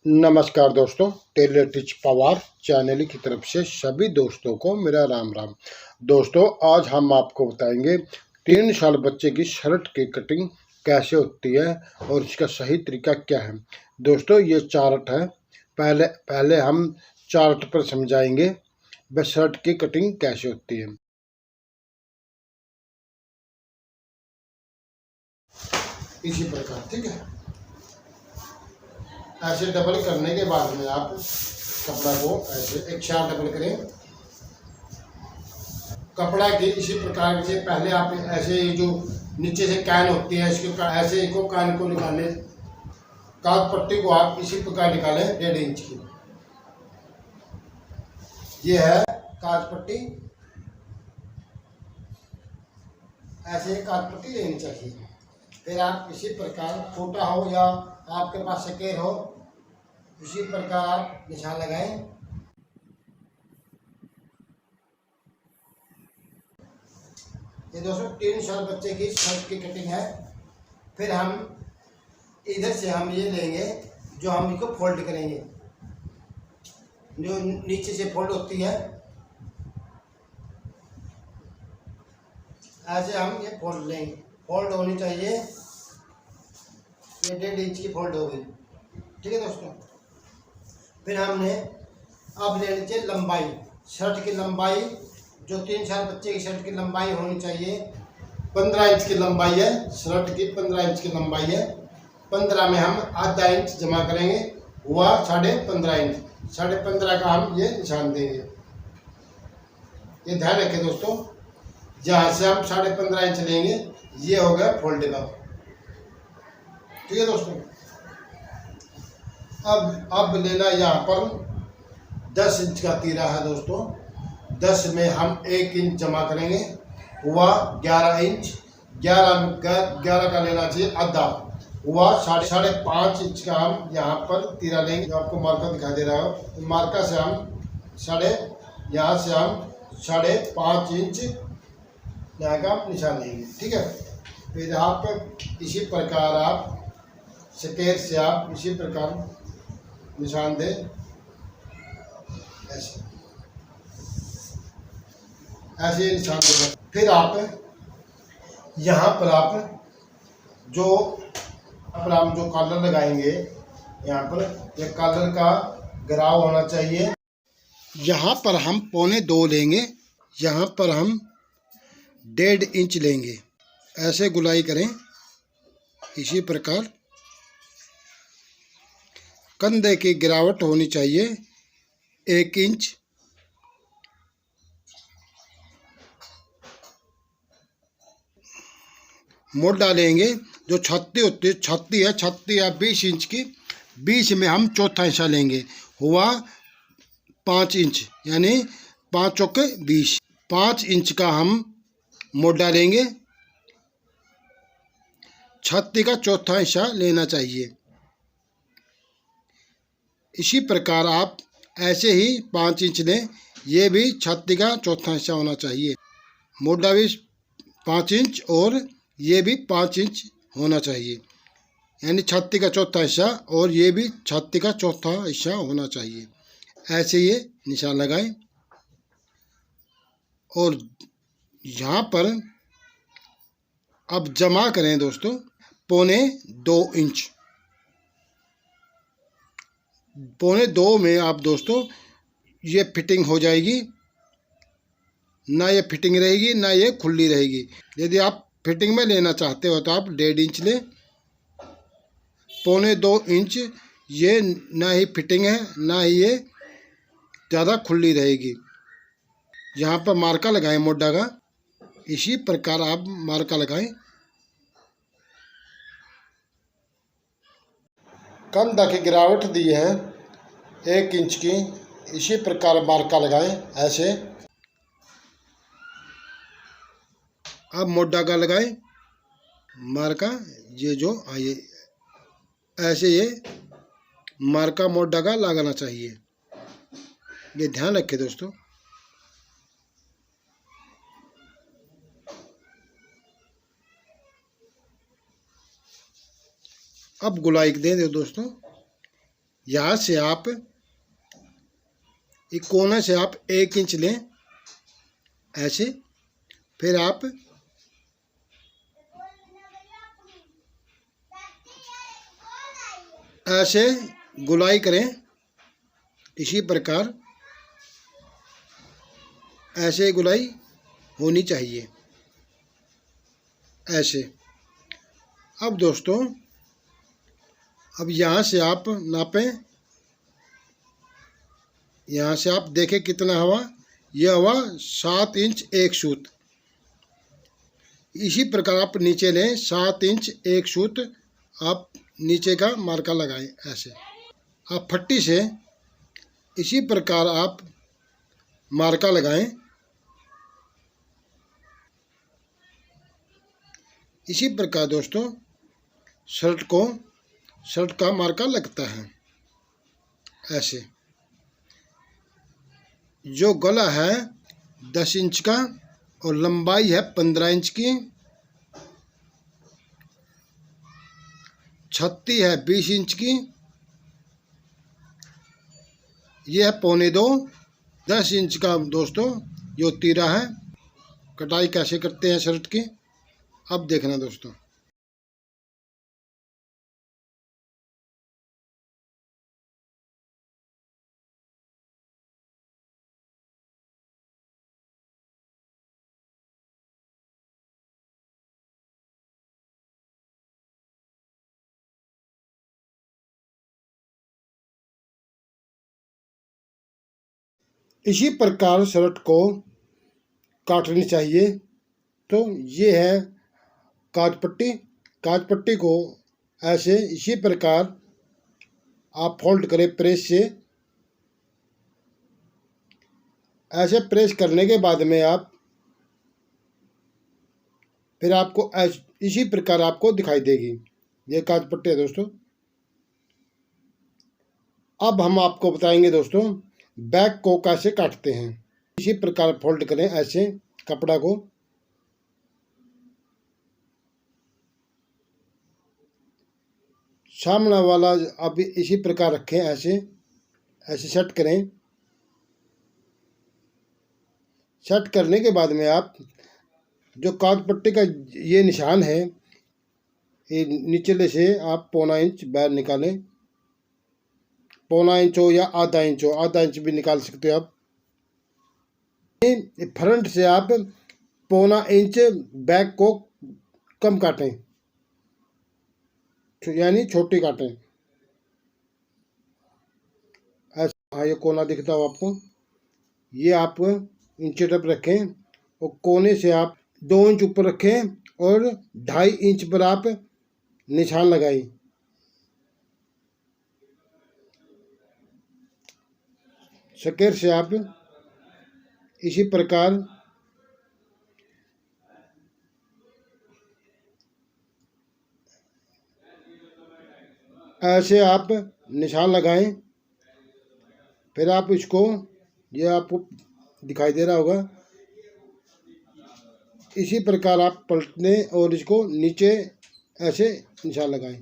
नमस्कार दोस्तों, Taylor teach Pawar channel की तरफ से सभी दोस्तों को मेरा राम राम। दोस्तों, आज हम आपको बताएंगे 3 साल बच्चे की शर्ट की कटिंग कैसे होती है और इसका सही तरीका क्या है। दोस्तों, ये चार्ट है। पहले हम चार्ट पर समझाएंगे वह शर्ट की कटिंग कैसे होती है। इसी प्रकार, ठीक है। ऐसे डबल करने के बाद में आप कपड़ा को ऐसे एक 4 डबल करें। कपड़ा के इसी प्रकार से पहले आप ऐसे जो नीचे से कैन होती है इसके ऐसे को कैन को निकालें। काज पट्टी को आप इसी प्रकार निकालें 1.5 इंच की। ये है काज पट्टी। ऐसे काज पट्टी लेनी चाहिए। फिर आप इसी प्रकार छोटा हो या आपके पास स्केल हो, इसी प्रकार आप निशान लगाएं। ये दोस्तों 3 साल बच्चे की शर्ट की कटिंग है। फिर हम इधर से हम ये लेंगे, जो हम इसको फोल्ड करेंगे, जो नीचे से फोल्ड होती है, ऐसे हम ये फोल्ड लेंगे। फोल्ड होनी चाहिए, ये 1.5 इंच की फोल्ड हो गई, ठीक है दोस्तों। फिर हमने अब लेनी चाहिए लंबाई, शर्ट की लंबाई। जो 3 साल बच्चे की शर्ट की लंबाई होनी चाहिए 15 इंच की लंबाई है। शर्ट की 15 इंच की लंबाई है। 15 में हम आधा इंच जमा करेंगे, हुआ 15.5 इंच। 15.5 का हम ये निशान देंगे। ये ध्यान रखें दोस्तों, जहाँ से हम 15.5 इंच लेंगे ये हो गया फोल्ड का, ठीक है दोस्तों। अब लेना यहाँ पर 10 इंच का तीरा है दोस्तों। 10 में हम 1 इंच जमा करेंगे, हुआ 11 इंच। 11 का लेना चाहिए आधा, हुआ 5.5 इंच का हम यहाँ पर तीरा लेंगे। जो आपको मार्का दिखाई दे रहा हो, तो मार्का से हम यहाँ से हम 5.5 इंच यहाँ का निशान लेंगे, ठीक है। फिर आप इसी प्रकार आप स्केल से आप इसी प्रकार निशान दें, ऐसे निशान दें। फिर आप यहाँ पर आप जो कॉलर लगाएंगे, यहाँ पर ये कॉलर का घेराव होना चाहिए। यहाँ पर हम 1.25 लेंगे, यहाँ पर हम 1.5 इंच लेंगे। ऐसे गुलाई करें इसी प्रकार। कंधे की गिरावट होनी चाहिए 1 इंच। मोटा लेंगे, जो छत्ती होती है, छत्ती है 20 इंच की। 20 में हम चौथा हिस्सा लेंगे, हुआ 5 इंच, यानी 5 चौके 20। 5 इंच का हम मोटा लेंगे, छत्ती का चौथा हिस्सा लेना चाहिए। इसी प्रकार आप ऐसे ही 5 इंच लें, ये भी छत्ती का चौथा हिस्सा होना चाहिए। मोटा भी 5 इंच और ये भी 5 इंच होना चाहिए, यानी छत्ती का चौथा हिस्सा, और ये भी छत्ती का चौथा हिस्सा होना चाहिए। ऐसे ये निशान लगाएं। और यहाँ पर अब जमा करें दोस्तों 1.25 इंच। 1.25 में आप दोस्तों ये फिटिंग हो जाएगी, ना ये फिटिंग रहेगी ना ये खुली रहेगी। यदि आप फिटिंग में लेना चाहते हो तो आप 1.5 इंच लें। 1.25 इंच ये ना ही फिटिंग है ना ही ये ज़्यादा खुली रहेगी। यहाँ पर मार्का लगाएं मोटा का, इसी प्रकार आप मार्का लगाएं। कंधा की गिरावट दी है 1 इंच की, इसी प्रकार मार्का लगाएं ऐसे। अब मोटा का लगाएं मार्का, ये जो आइए ऐसे ये मार्का मोटा का लगाना चाहिए। ये ध्यान रखें दोस्तों। अब गुलाई दे दो दोस्तों, यहाँ से आप एक कोने से आप 1 इंच लें ऐसे, फिर आप ऐसे गुलाई करें। इसी प्रकार ऐसे गुलाई होनी चाहिए ऐसे। अब दोस्तों, अब यहाँ से आप नापें, यहाँ से आप देखें कितना हुआ। यह हुआ 7 इंच 1 सूत। इसी प्रकार आप नीचे लें 7 इंच 1 सूत, आप नीचे का मार्का लगाएं ऐसे। आप फट्टी से इसी प्रकार आप मार्का लगाएं। इसी प्रकार दोस्तों शर्ट का मार्का लगता है ऐसे। जो गला है 10 इंच का और लंबाई है 15 इंच की, छत्ती है 20 इंच की, यह है 1.25, 10 इंच का दोस्तों यो तीरा है। कटाई कैसे करते हैं शर्ट की, अब देखना दोस्तों। इसी प्रकार शर्ट को काटनी चाहिए। तो ये है काज पट्टी। काज पट्टी को ऐसे इसी प्रकार आप फोल्ड करें प्रेस से। ऐसे प्रेस करने के बाद में आप फिर आपको इसी प्रकार आपको दिखाई देगी। ये काज पट्टी है दोस्तों। अब हम आपको बताएंगे दोस्तों बैक को कैसे काटते हैं। इसी प्रकार फोल्ड करें ऐसे कपड़ा को। सामने वाला अब इसी प्रकार रखें ऐसे, ऐसे सेट करें। सेट करने के बाद में आप जो काज पट्टी का ये निशान है, ये निचले से आप 1.25 इंच बाहर निकालें। 1.25 इंच हो या आधा इंच हो, आधा इंच भी निकाल सकते हो आप। फ्रंट से आप 1.25 इंच बैक को कम काटें, यानी छोटी काटें ऐसा। हाँ, ये कोना दिखता हो आपको, ये आप इंची टेप रखें और कोने से आप 2 इंच ऊपर रखें और 2.5 इंच पर आप निशान लगाएं। स्केल से आप इसी प्रकार ऐसे आप निशान लगाएं। फिर आप इसको, ये आपको दिखाई दे रहा होगा, इसी प्रकार आप पलटने और इसको नीचे ऐसे निशान लगाएं।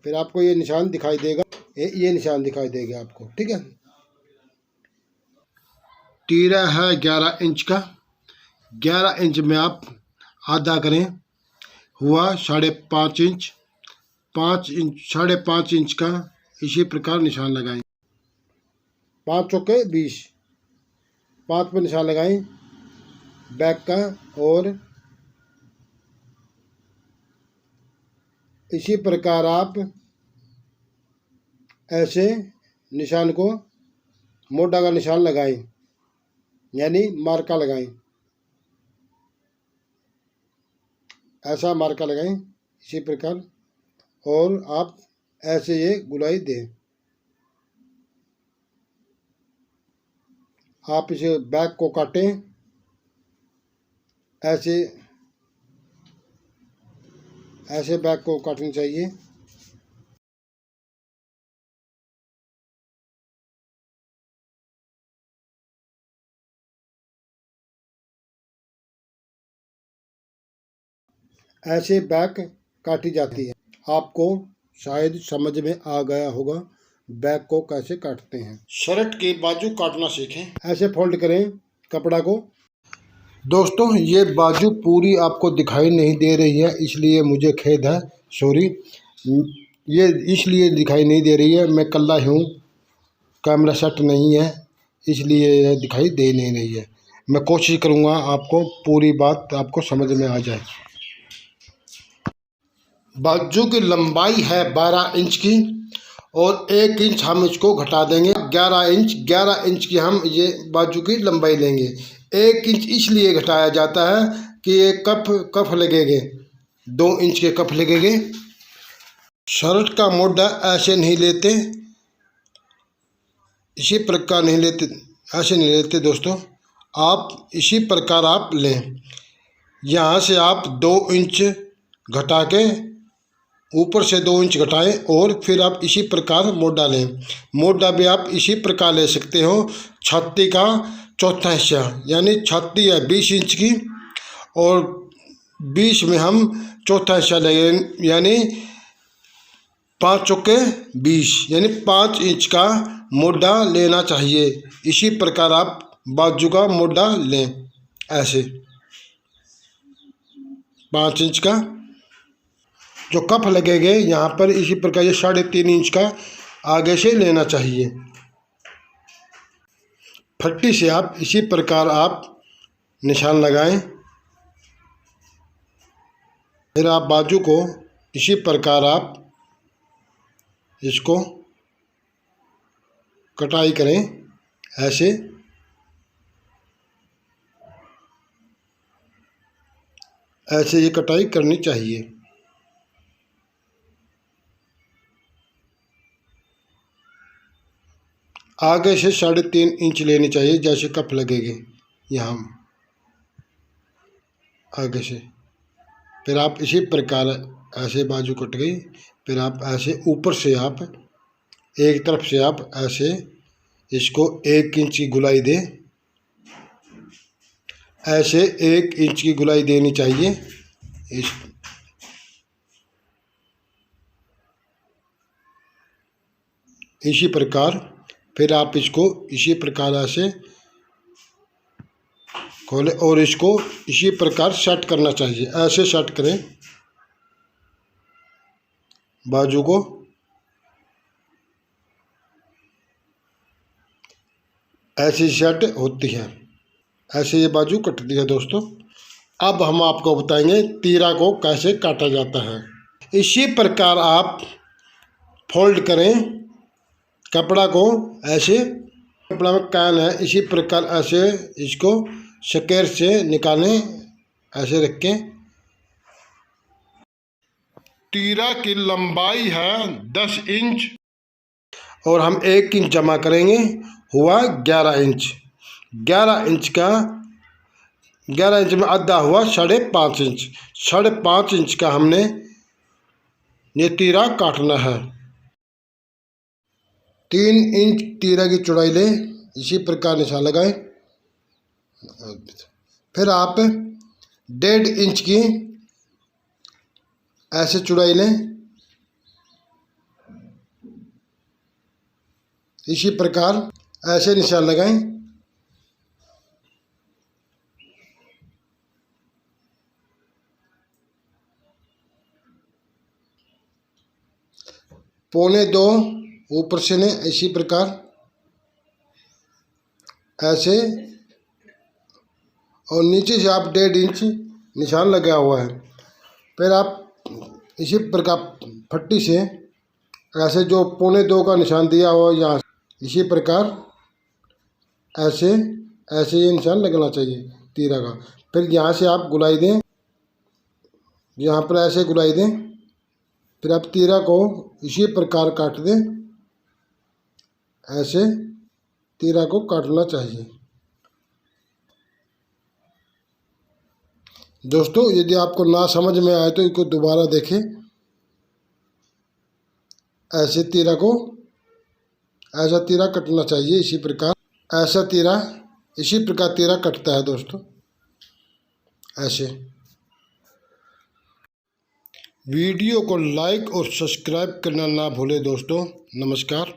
फिर आपको ये निशान दिखाई देगा, ये निशान दिखाई देगा आपको, ठीक है। तीरा है 11 इंच का। 11 इंच में आप आधा करें, हुआ 5.5 इंच। 5 इंच 5.5 इंच का इसी प्रकार निशान लगाएं। 5 चौके 20, 5 पर निशान लगाएं बैक का। और इसी प्रकार आप ऐसे निशान को मोटा का निशान लगाएं, यानी मार्का लगाएं। ऐसा मार्का लगाएं इसी प्रकार, और आप ऐसे ये गुलाई दें। आप इसे बैक को काटें ऐसे, ऐसे बैक को काटनी चाहिए। ऐसे बैक काटी जाती है। आपको शायद समझ में आ गया होगा। बैक को कैसे काटते हैं। शर्ट के बाजू काटना सीखें। ऐसे फोल्ड करें कपड़ा को। दोस्तों ये बाजू पूरी आपको दिखाई नहीं दे रही है, इसलिए मुझे खेद है, सॉरी। ये इसलिए दिखाई नहीं दे रही है, मैं कल्ला हूँ, कैमरा सेट नहीं है, इसलिए ये दिखाई दे नहीं रही है। मैं कोशिश करूँगा आपको पूरी बात आपको समझ में आ जाए। बाजू की लंबाई है 12 इंच की और 1 इंच हम इसको घटा देंगे। 11 इंच की हम ये बाजू की लंबाई लेंगे। 1 इंच इसलिए घटाया जाता है कि ये कफ लगेंगे, 2 इंच के कफ लगेंगे। शर्ट का मोटा ऐसे नहीं लेते, इसी प्रकार नहीं लेते, ऐसे नहीं लेते दोस्तों। आप इसी प्रकार आप लें। यहाँ से आप 2 इंच घटा के ऊपर से 2 इंच घटाएं और फिर आप इसी प्रकार मोटा लें। मोटा भी आप इसी प्रकार ले सकते हो। छाती का चौथा हिस्सा, यानी छाती है 20 इंच की और 20 में हम चौथा हिस्सा लेंगे, यानी 5 चौके 20, यानी 5 इंच का मोटा लेना चाहिए। इसी प्रकार आप बाजू का मोटा लें, ऐसे 5 इंच का जो कफ लगेंगे यहाँ पर, इसी प्रकार ये 3.5 इंच का आगे से लेना चाहिए। फट्टी से आप इसी प्रकार आप निशान लगाएं। फिर आप बाजू को इसी प्रकार आप इसको कटाई करें, ऐसे ऐसे ये कटाई करनी चाहिए। आगे से 3.5 इंच लेनी चाहिए, जैसे कप लगेंगे यहाँ आगे से। फिर आप इसी प्रकार ऐसे बाजू कट गई, फिर आप ऐसे ऊपर से आप एक तरफ से आप ऐसे इसको 1 इंच की गुलाई दें, ऐसे 1 इंच की गुलाई देनी चाहिए। इसी प्रकार फिर आप इसको इसी प्रकार ऐसे खोले और इसको इसी प्रकार सेट करना चाहिए। ऐसे सेट करें बाजू को, ऐसी सेट होती है। ऐसे ये बाजू कटती है दोस्तों। अब हम आपको बताएंगे तीरा को कैसे काटा जाता है। इसी प्रकार आप फोल्ड करें कपड़ा को, ऐसे कपड़ा में कैन है, इसी प्रकार ऐसे इसको स्क्वायर से निकालें, ऐसे रखें। तीरा की लंबाई है 10 इंच और हम 1 इंच जमा करेंगे, हुआ 11 इंच। 11 इंच का 11 इंच में आधा हुआ 5.5 इंच। 5.5 इंच का हमने ये तीरा काटना है। 3 इंच तीरा की चौड़ाई लें, इसी प्रकार निशान लगाएं। फिर आप 1.5 इंच की ऐसे चौड़ाई लें, इसी प्रकार ऐसे निशान लगाएं। पौने 2 ऊपर से लें, इसी प्रकार ऐसे, और नीचे से आप 1.5 इंच निशान लगा हुआ है। फिर आप इसी प्रकार फट्टी से ऐसे जो पौने 2 का निशान दिया हुआ यहाँ, इसी प्रकार ऐसे ऐसे ये निशान लगना चाहिए तीरा का। फिर यहाँ से आप गुलाई दें, यहाँ पर ऐसे गुलाई दें। फिर आप तीरा को इसी प्रकार काट दें, ऐसे तीरा को काटना चाहिए। दोस्तों यदि आपको ना समझ में आए तो इसको दोबारा देखें। ऐसे तीरा को, ऐसा तीरा कटना चाहिए, इसी प्रकार ऐसा तीरा, इसी प्रकार तीरा कटता है दोस्तों, ऐसे। वीडियो को लाइक और सब्सक्राइब करना ना भूलें दोस्तों। नमस्कार।